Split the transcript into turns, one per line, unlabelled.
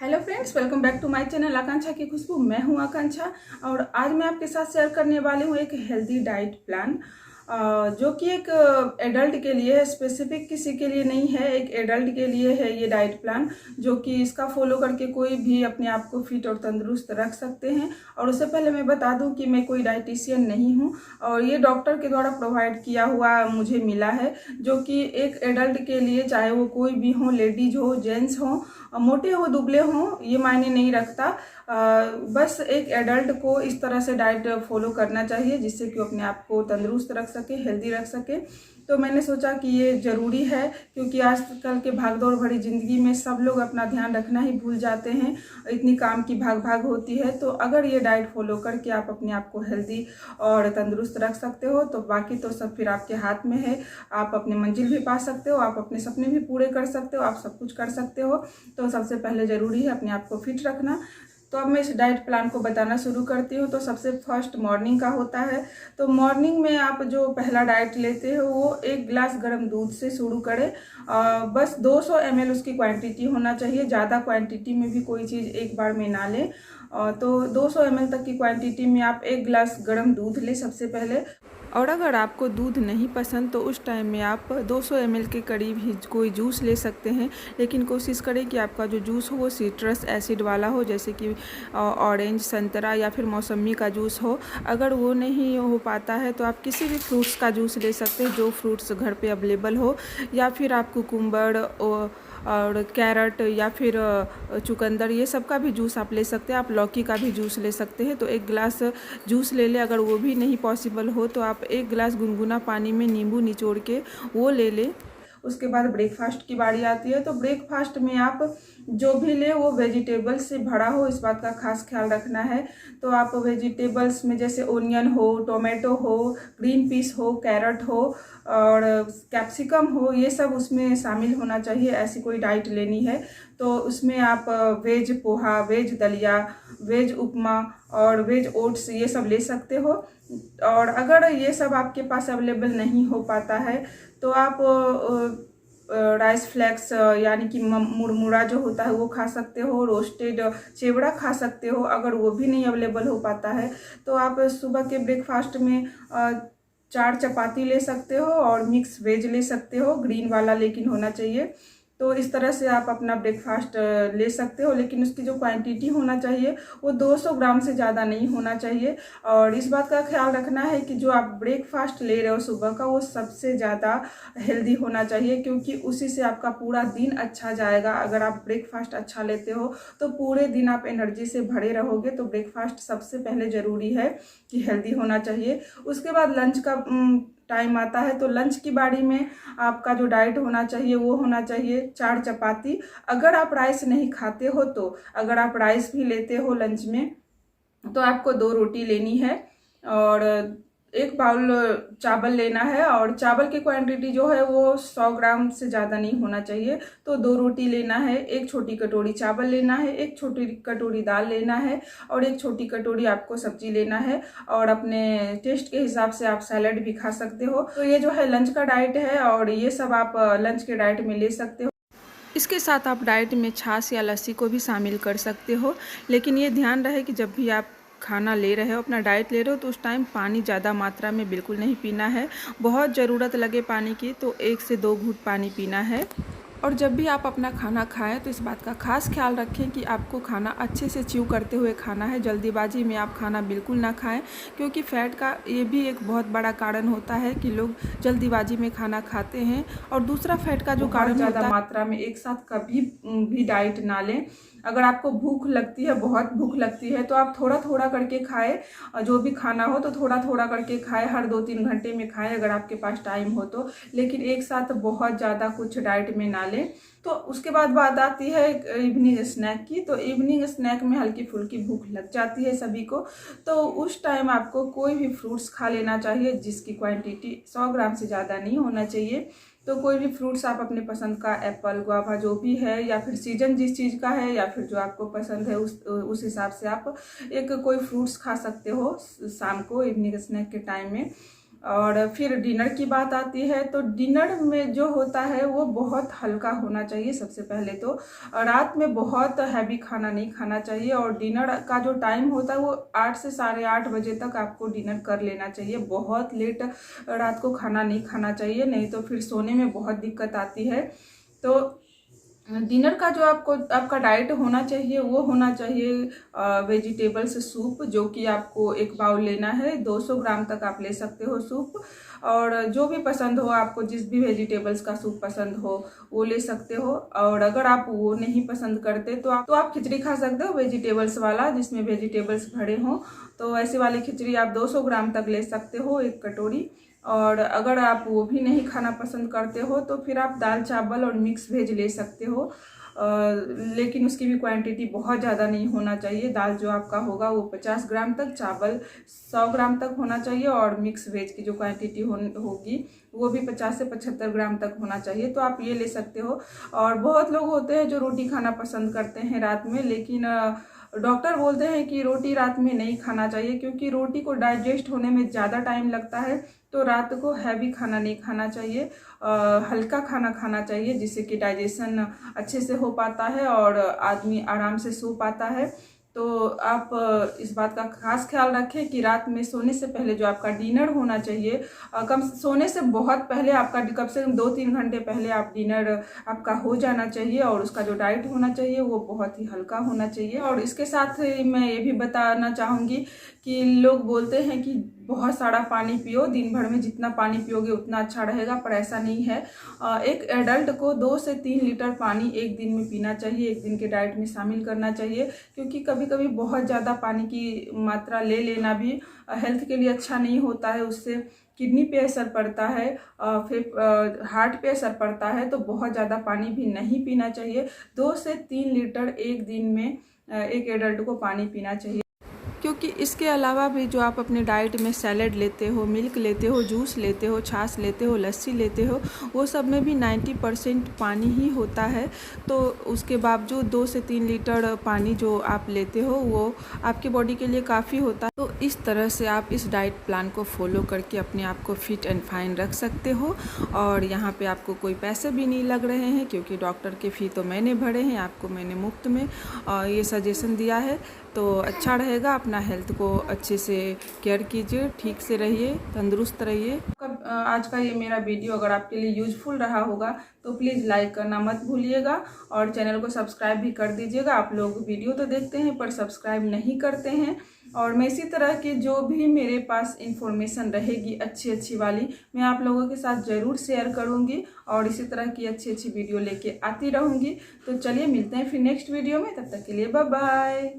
Hello friends, welcome back to my channel Akanksha की खुशबू। मैं हूं आकांक्षा और आज मैं आपके साथ शेयर करने वाली हूं एक हेल्दी डाइट प्लान जो कि एक एडल्ट के लिए है, स्पेसिफिक किसी के लिए नहीं है, एक एडल्ट के लिए है ये डाइट प्लान, जो कि इसका फॉलो करके कोई भी अपने आप को फिट और तंदुरुस्त रख सकते हैं। और उससे पहले मैं बता दूं कि मैं कोई डाइटिशियन नहीं हूं और ये डॉक्टर के द्वारा प्रोवाइड किया हुआ मुझे मिला है, जो कि एक एडल्ट के लिए, चाहे वो कोई भी हो, लेडीज हो, जेंट्स हो, मोटे हो, दुबले हो, ये मायने नहीं रखता। बस एक एडल्ट को इस तरह से डाइट फॉलो करना चाहिए जिससे कि वो अपने आप को तंदुरुस्त रख सके, हेल्दी रख सके। तो मैंने सोचा कि ये ज़रूरी है, क्योंकि आजकल के भागदौड़ भरी ज़िंदगी में सब लोग अपना ध्यान रखना ही भूल जाते हैं, इतनी काम की भाग भाग होती है। तो अगर ये डाइट फॉलो करके आप अपने आप को हेल्दी और तंदुरुस्त रख सकते हो तो बाकी तो सब फिर आपके हाथ में है। आप अपनी मंजिल भी पा सकते हो, आप अपने सपने भी पूरे कर सकते हो, आप सब कुछ कर सकते हो। तो सबसे पहले ज़रूरी है अपने आप को फिट रखना। तो अब मैं इस डाइट प्लान को बताना शुरू करती हूँ। तो सबसे फर्स्ट मॉर्निंग का होता है। तो मॉर्निंग में आप जो पहला डाइट लेते हो वो 1 गिलास गर्म दूध से शुरू करें। बस 200 ml उसकी क्वांटिटी होना चाहिए, ज़्यादा क्वांटिटी में भी कोई चीज़ एक बार में ना लें। तो 200 ml तक की क्वांटिटी में आप 1 गिलास गर्म दूध लें सबसे पहले। और अगर आपको दूध नहीं पसंद तो उस टाइम में आप 200 ml के करीब ही कोई जूस ले सकते हैं, लेकिन कोशिश करें कि आपका जो जूस हो वो सिट्रस एसिड वाला हो, जैसे कि ऑरेंज, संतरा या फिर मौसमी का जूस हो। अगर वो नहीं हो पाता है तो आप किसी भी फ्रूट्स का जूस ले सकते हैं, जो फ्रूट्स घर पे अवेलेबल हो, या फिर आप कुकुम्बर और कैरट या फिर चुकंदर, ये सब का भी जूस आप ले सकते हैं। आप लौकी का भी जूस ले सकते हैं। तो 1 गिलास जूस ले लें। अगर वो भी नहीं पॉसिबल हो तो आप 1 गिलास गुनगुना पानी में नींबू निचोड़ के वो ले लें। उसके बाद ब्रेकफास्ट की बारी आती है। तो ब्रेकफास्ट में आप जो भी ले वो वेजिटेबल्स से भरा हो, इस बात का खास ख्याल रखना है। तो आप वेजिटेबल्स में जैसे ओनियन हो, टोमेटो हो, ग्रीन पीस हो, कैरट हो और कैप्सिकम हो, ये सब उसमें शामिल होना चाहिए। ऐसी कोई डाइट लेनी है तो उसमें आप वेज पोहा, वेज दलिया, वेज उपमा और वेज ओट्स ये सब ले सकते हो। और अगर ये सब आपके पास अवेलेबल नहीं हो पाता है तो आप राइस फ्लेक्स यानी कि मुरमुरा जो होता है वो खा सकते हो, रोस्टेड चिवड़ा खा सकते हो। अगर वो भी नहीं अवेलेबल हो पाता है तो आप सुबह के ब्रेकफास्ट में 4 चपाती ले सकते हो और मिक्स वेज ले सकते हो, ग्रीन वाला लेकिन होना चाहिए। तो इस तरह से आप अपना ब्रेकफास्ट ले सकते हो, लेकिन उसकी जो क्वांटिटी होना चाहिए वो 200 ग्राम से ज़्यादा नहीं होना चाहिए। और इस बात का ख्याल रखना है कि जो आप ब्रेकफास्ट ले रहे हो सुबह का वो सबसे ज़्यादा हेल्दी होना चाहिए, क्योंकि उसी से आपका पूरा दिन अच्छा जाएगा। अगर आप ब्रेकफास्ट अच्छा लेते हो तो पूरे दिन आप एनर्जी से भरे रहोगे। तो ब्रेकफास्ट सबसे पहले ज़रूरी है कि हेल्दी होना चाहिए। उसके बाद लंच का टाइम आता है। तो लंच की बारी में आपका जो डाइट होना चाहिए वो होना चाहिए 4 चपाती। अगर आप राइस नहीं खाते हो तो, अगर आप राइस भी लेते हो लंच में तो आपको 2 रोटी लेनी है और 1 बाउल चावल लेना है। और चावल की क्वांटिटी जो है वो 100 ग्राम से ज़्यादा नहीं होना चाहिए। तो 2 रोटी लेना है, 1 छोटी कटोरी चावल लेना है, 1 छोटी कटोरी दाल लेना है और 1 छोटी कटोरी आपको सब्जी लेना है। और अपने टेस्ट के हिसाब से आप सैलड भी खा सकते हो। तो ये जो है लंच का डाइट है और ये सब आप लंच के डाइट में ले सकते हो। इसके साथ आप डाइट में छाछ या लस्सी को भी शामिल कर सकते हो, लेकिन ये ध्यान रहे कि जब भी आप खाना ले रहे हो, अपना डाइट ले रहे हो, तो उस टाइम पानी ज़्यादा मात्रा में बिल्कुल नहीं पीना है। बहुत ज़रूरत लगे पानी की तो 1 से 2 घूंट पानी पीना है। और जब भी आप अपना खाना खाएं तो इस बात का खास ख्याल रखें कि आपको खाना अच्छे से च्यू करते हुए खाना है। जल्दीबाजी में आप खाना बिल्कुल ना खाएं, क्योंकि फैट का ये भी एक बहुत बड़ा कारण होता है कि लोग जल्दीबाजी में खाना खाते हैं। और दूसरा फैट का जो कारण ज़्यादा मात्रा में एक साथ कभी भी डाइट ना लें। अगर आपको भूख लगती है, बहुत भूख लगती है, तो आप थोड़ा थोड़ा करके खाएं। जो भी खाना हो तो थोड़ा थोड़ा करके खाएं, हर 2-3 घंटे में खाएं अगर आपके पास टाइम हो तो, लेकिन एक साथ बहुत ज़्यादा कुछ डाइट में ना लें। तो उसके बाद बात आती है इवनिंग स्नैक की। तो इवनिंग स्नैक में हल्की फुल्की भूख लग जाती है सभी को। तो उस टाइम आपको कोई भी फ्रूट्स खा लेना चाहिए जिसकी क्वांटिटी 100 ग्राम से ज़्यादा नहीं होना चाहिए। तो कोई भी फ्रूट्स आप अपने पसंद का, एप्पल, गुआवा जो भी है, या फिर सीजन जिस चीज़ का है, या फिर जो आपको पसंद है उस हिसाब से आप एक कोई फ्रूट्स खा सकते हो शाम को इवनिंग स्नैक के टाइम में। और फिर डिनर की बात आती है तो डिनर में जो होता है वो बहुत हल्का होना चाहिए। सबसे पहले तो रात में बहुत हैवी खाना नहीं खाना चाहिए और डिनर का जो टाइम होता है वो 8 से 8:30 बजे तक आपको डिनर कर लेना चाहिए। बहुत लेट रात को खाना नहीं खाना चाहिए, नहीं तो फिर सोने में बहुत दिक्कत आती है। तो डिनर का जो आपका डाइट होना चाहिए वो होना चाहिए वेजिटेबल्स सूप, जो कि आपको एक बाउल लेना है। 200 ग्राम तक आप ले सकते हो सूप, और जो भी पसंद हो आपको, जिस भी वेजिटेबल्स का सूप पसंद हो वो ले सकते हो। और अगर आप वो नहीं पसंद करते तो आप खिचड़ी खा सकते हो वेजिटेबल्स वाला, जिसमें वेजिटेबल्स भरे हों। तो ऐसी वाली खिचड़ी आप 200 ग्राम तक ले सकते हो, एक कटोरी। और अगर आप वो भी नहीं खाना पसंद करते हो तो फिर आप दाल चावल और मिक्स वेज ले सकते हो, लेकिन उसकी भी क्वांटिटी बहुत ज़्यादा नहीं होना चाहिए। दाल जो आपका होगा वो 50 ग्राम तक, चावल 100 ग्राम तक होना चाहिए, और मिक्स वेज की जो क्वांटिटी होगी वो भी 50 से 75 ग्राम तक होना चाहिए। तो आप ये ले सकते हो। और बहुत लोग होते हैं जो रोटी खाना पसंद करते हैं रात में, लेकिन डॉक्टर बोलते हैं कि रोटी रात में नहीं खाना चाहिए, क्योंकि रोटी को डाइजेस्ट होने में ज़्यादा टाइम लगता है। तो रात को हैवी खाना नहीं खाना चाहिए, हल्का खाना खाना चाहिए, जिससे कि डाइजेशन अच्छे से हो पाता है और आदमी आराम से सो पाता है। तो आप इस बात का खास ख्याल रखें कि रात में सोने से पहले जो आपका डिनर होना चाहिए, सोने से बहुत पहले आपका कम से कम 2-3 घंटे पहले आप डिनर आपका हो जाना चाहिए, और उसका जो डाइट होना चाहिए वो बहुत ही हल्का होना चाहिए। और इसके साथ मैं ये भी बताना चाहूँगी कि लोग बोलते हैं कि बहुत सारा पानी पियो, दिन भर में जितना पानी पियोगे उतना अच्छा रहेगा, पर ऐसा नहीं है। एक एडल्ट को 2 से 3 लीटर पानी एक दिन में पीना चाहिए, एक दिन के डाइट में शामिल करना चाहिए, क्योंकि कभी कभी बहुत ज़्यादा पानी की मात्रा ले लेना भी हेल्थ के लिए अच्छा नहीं होता है। उससे किडनी पे असर पड़ता है, फिर हार्ट पे असर पड़ता है। तो बहुत ज़्यादा पानी भी नहीं पीना चाहिए। 2 से 3 लीटर एक दिन में एक एडल्ट को पानी पीना चाहिए। क्योंकि इसके अलावा भी जो आप अपने डाइट में सैलेड लेते हो, मिल्क लेते हो, जूस लेते हो, छाछ लेते हो, लस्सी लेते हो, वो सब में भी 90% पानी ही होता है। तो उसके बावजूद 2 से 3 लीटर पानी जो आप लेते हो वो आपकी बॉडी के लिए काफ़ी होता है। तो इस तरह से आप इस डाइट प्लान को फॉलो करके अपने आप को फिट एंड फाइन रख सकते हो। और यहाँ पे आपको कोई पैसे भी नहीं लग रहे हैं, क्योंकि डॉक्टर के फ़ी तो मैंने भरे हैं, आपको मैंने मुफ्त में ये सजेशन दिया है। तो अच्छा रहेगा। अपना हेल्थ को अच्छे से केयर कीजिए, ठीक से रहिए, तंदुरुस्त रहिए। आज का ये मेरा वीडियो अगर आपके लिए यूजफुल रहा होगा तो प्लीज़ लाइक करना मत भूलिएगा, और चैनल को सब्सक्राइब भी कर दीजिएगा। आप लोग वीडियो तो देखते हैं पर सब्सक्राइब नहीं करते हैं। और मैं इसी तरह की जो भी मेरे पास इंफॉर्मेशन रहेगी अच्छी वाली, मैं आप लोगों के साथ ज़रूर शेयर करूंगी, और इसी तरह की अच्छी वीडियो लेके आती रहूंगी। तो चलिए मिलते हैं फिर नेक्स्ट वीडियो में, तब तक के लिए बाय बाय।